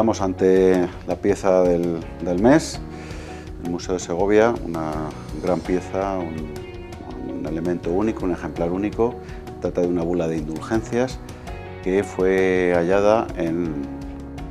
Estamos ante la pieza del mes, el Museo de Segovia, una gran pieza, un elemento único, un ejemplar único. Trata de una bula de indulgencias que fue hallada en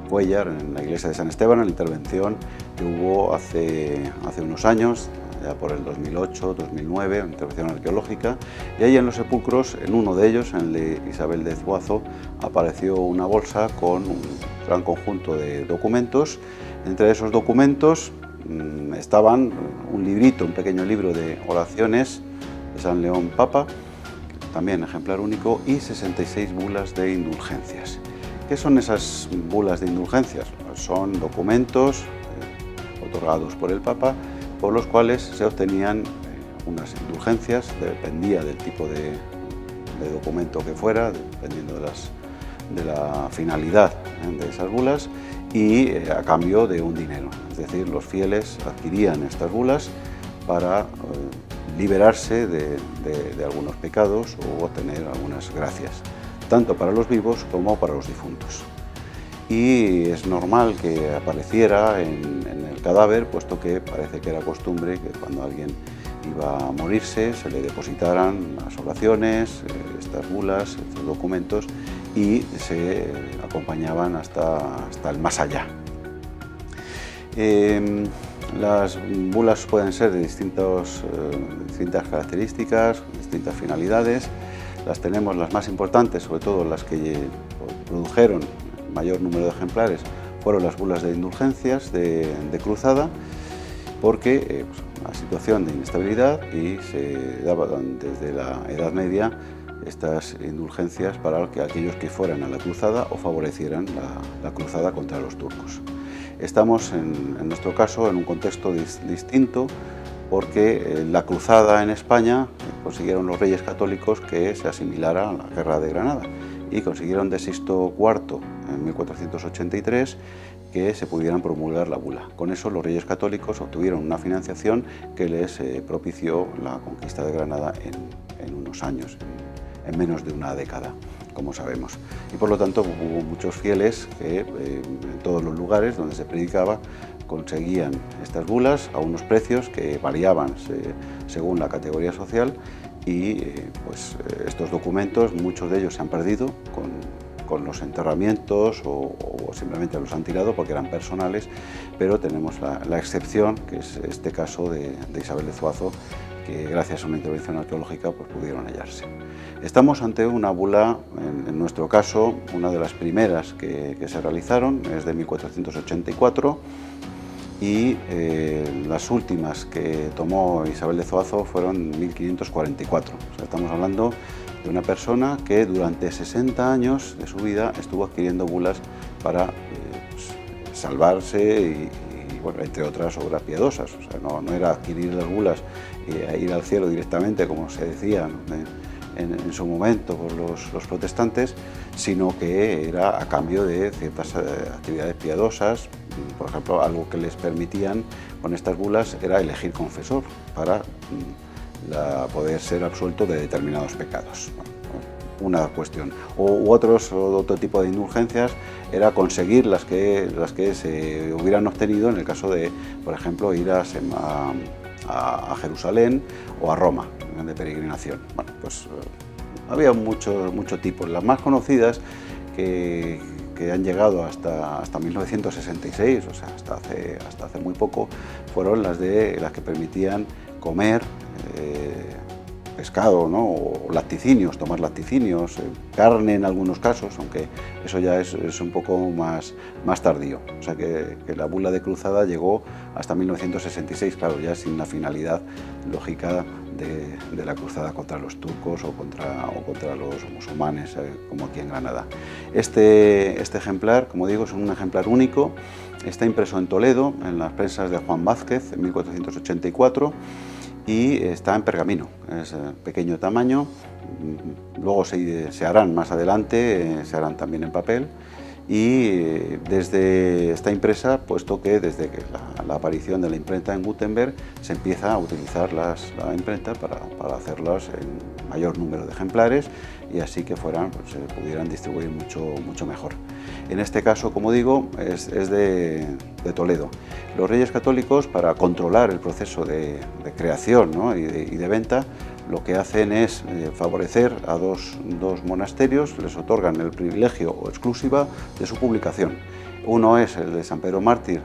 Cuéllar, en la iglesia de San Esteban, en la intervención que hubo hace unos años, ya por el 2008, 2009, una intervención arqueológica, y ahí en los sepulcros, en uno de ellos, en el de Isabel de Zuazo, apareció una bolsa con un gran conjunto de documentos. Entre esos documentos estaban un librito, un pequeño libro de oraciones de San León Papa, también ejemplar único, y 66 bulas de indulgencias. ¿Qué son esas bulas de indulgencias? Son documentos otorgados por el Papa, por los cuales se obtenían unas indulgencias, dependía del tipo de documento que fuera, dependiendo de la finalidad de esas bulas, y a cambio de un dinero. Es decir, los fieles adquirían estas bulas para liberarse de algunos pecados o obtener algunas gracias, tanto para los vivos como para los difuntos. Y es normal que apareciera en el cadáver, puesto que parece que era costumbre que cuando alguien iba a morirse se le depositaran las oraciones, estas bulas, estos documentos, y se acompañaban hasta el más allá. Las bulas pueden ser de distintas características, distintas finalidades. Las tenemos, las más importantes, sobre todo las que produjeron mayor número de ejemplares, fueron las bulas de indulgencias de cruzada, porque una situación de inestabilidad, y se daban desde la Edad Media estas indulgencias para que aquellos que fueran a la cruzada o favorecieran la cruzada contra los turcos. Estamos en nuestro caso en un contexto distinto, porque la cruzada en España consiguieron los reyes católicos que se asimilara a la guerra de Granada, y consiguieron de Sixto IV en 1483 que se pudieran promulgar la bula. Con eso los reyes católicos obtuvieron una financiación que les propició la conquista de Granada en unos años, en menos de una década, como sabemos. Y por lo tanto hubo muchos fieles que en todos los lugares donde se predicaba conseguían estas bulas a unos precios que variaban según la categoría social, y estos documentos, muchos de ellos se han perdido con los enterramientos o simplemente los han tirado porque eran personales, pero tenemos la excepción, que es este caso de Isabel de Zuazo, que gracias a una intervención arqueológica pudieron hallarse. Estamos ante una bula, en nuestro caso, una de las primeras que se realizaron, es de 1484, y las últimas que tomó Isabel de Zuazo fueron en 1544. O sea, estamos hablando de una persona que durante 60 años de su vida estuvo adquiriendo bulas para salvarse y bueno, entre otras obras piadosas. O sea, no era adquirir las bulas e ir al cielo directamente, como se decía en su momento por los protestantes, sino que era a cambio de ciertas actividades piadosas. Por ejemplo, algo que les permitían con estas bulas era elegir confesor para poder ser absuelto de determinados pecados. Una cuestión. Otro tipo de indulgencias era conseguir las que se hubieran obtenido en el caso de, por ejemplo, ir a Jerusalén o a Roma de peregrinación. Bueno, pues había mucho tipo. Las más conocidas que han llegado hasta 1966, o sea, hasta hace muy poco, fueron las que permitían comer pescado, ¿no? O lacticinios, tomar lacticinios, carne en algunos casos, aunque eso ya es un poco más tardío. O sea que la bula de cruzada llegó hasta 1966, claro, ya sin la finalidad lógica de la cruzada contra los turcos o contra los musulmanes, como aquí en Granada. Este ejemplar, como digo, es un ejemplar único. Está impreso en Toledo, en las prensas de Juan Vázquez, en 1484, y está en pergamino, es pequeño tamaño. Luego se harán más adelante, se harán también en papel, y está impresa, puesto que desde la aparición de la imprenta en Gutenberg se empieza a utilizar la imprenta para hacerlas en mayor número de ejemplares, y así que se pudieran distribuir mucho mejor. En este caso, como digo, es de Toledo. Los Reyes Católicos, para controlar el proceso de creación, ¿no?, y de venta, lo que hacen es favorecer a dos monasterios, les otorgan el privilegio o exclusiva de su publicación. Uno es el de San Pedro Mártir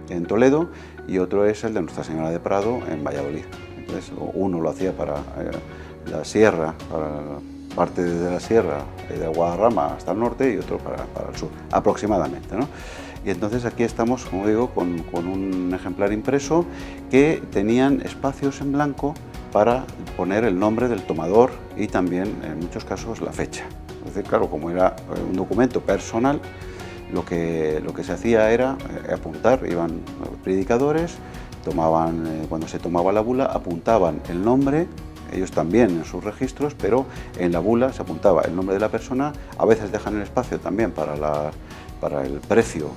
en Toledo y otro es el de Nuestra Señora de Prado en Valladolid. Entonces, uno lo hacía para la sierra, para parte desde la sierra de Guadarrama hasta el norte, y otro para el sur, aproximadamente, ¿no? Y entonces aquí estamos, como digo, con un ejemplar impreso que tenían espacios en blanco para poner el nombre del tomador y también, en muchos casos, la fecha. Es decir, claro, como era un documento personal, lo que se hacía era apuntar, iban predicadores, cuando se tomaba la bula, apuntaban el nombre, ellos también en sus registros, pero en la bula se apuntaba el nombre de la persona, a veces dejan el espacio también para el precio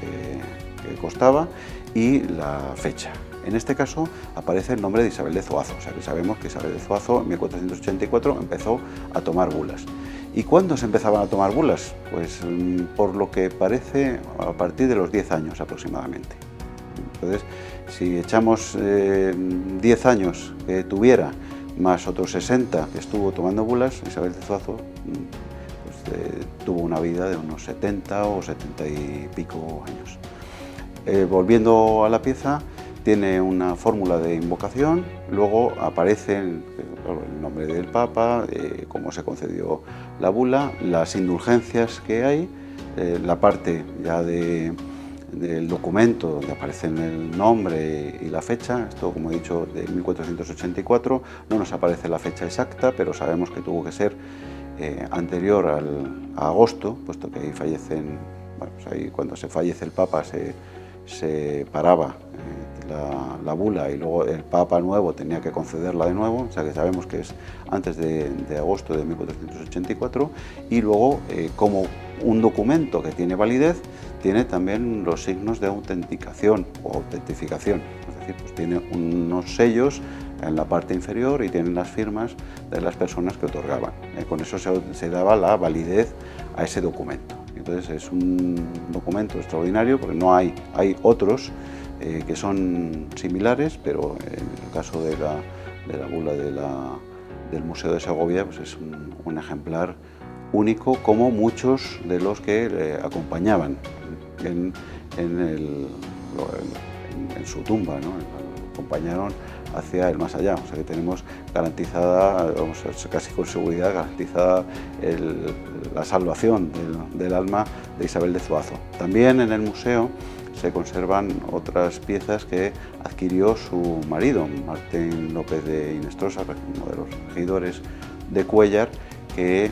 que costaba y la fecha. En este caso aparece el nombre de Isabel de Zuazo, o sea que sabemos que Isabel de Zuazo en 1484 empezó a tomar bulas. ¿Y cuándo se empezaban a tomar bulas? Pues por lo que parece a partir de los 10 años aproximadamente. Entonces, si echamos 10 años que tuviera, más otros 60 que estuvo tomando bulas, Isabel de Zuazo tuvo una vida de unos 70 o 70 y pico años. Volviendo a la pieza, tiene una fórmula de invocación, luego aparece el nombre del Papa, cómo se concedió la bula, las indulgencias que hay, la parte ya del documento donde aparecen el nombre y la fecha. Esto, como he dicho, de 1484, no nos aparece la fecha exacta, pero sabemos que tuvo que ser anterior a agosto, puesto que ahí fallecen, bueno, pues ahí cuando se fallece el Papa se paraba la bula y luego el Papa nuevo tenía que concederla de nuevo, o sea que sabemos que es antes de agosto de 1484, y luego como un documento que tiene validez, tiene también los signos de autenticación o autentificación, es decir, pues tiene unos sellos en la parte inferior y tienen las firmas de las personas que otorgaban. Con eso se daba la validez a ese documento. Entonces es un documento extraordinario porque no hay otros que son similares, pero en el caso de la bula del Museo de Segovia, pues es un ejemplar único, como muchos de los que le acompañaban en su tumba, ¿no? Acompañaron hacia el más allá, o sea que tenemos garantizada, vamos a ser casi con seguridad, garantizada la salvación del alma de Isabel de Zuazo. También en el museo se conservan otras piezas que adquirió su marido, Martín López de Hinestrosa, uno de los regidores de Cuéllar, que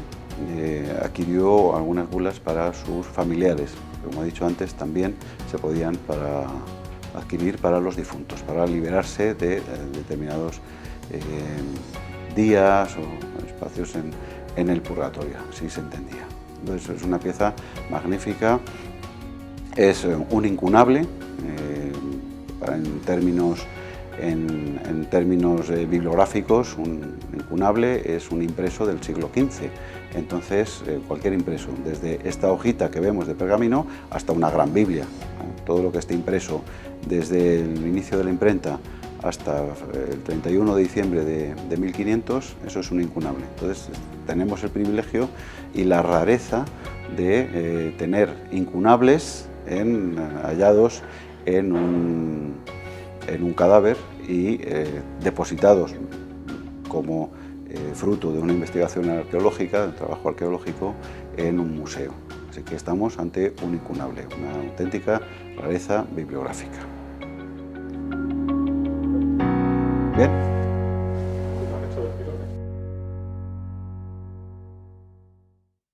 adquirió algunas bulas para sus familiares. Como he dicho antes, también se podían adquirir para los difuntos, para liberarse de determinados días o espacios en el purgatorio, así se entendía. Entonces es una pieza magnífica, es un incunable, en términos bibliográficos, un incunable es un impreso del siglo XV. Entonces, cualquier impreso, desde esta hojita que vemos de pergamino hasta una gran Biblia, todo lo que esté impreso desde el inicio de la imprenta hasta el 31 de diciembre de 1500, eso es un incunable. Entonces, tenemos el privilegio y la rareza de tener incunables hallados en un cadáver y depositados como fruto de una investigación arqueológica, de un trabajo arqueológico, en un museo. Así que estamos ante un incunable, una auténtica rareza bibliográfica. Bien.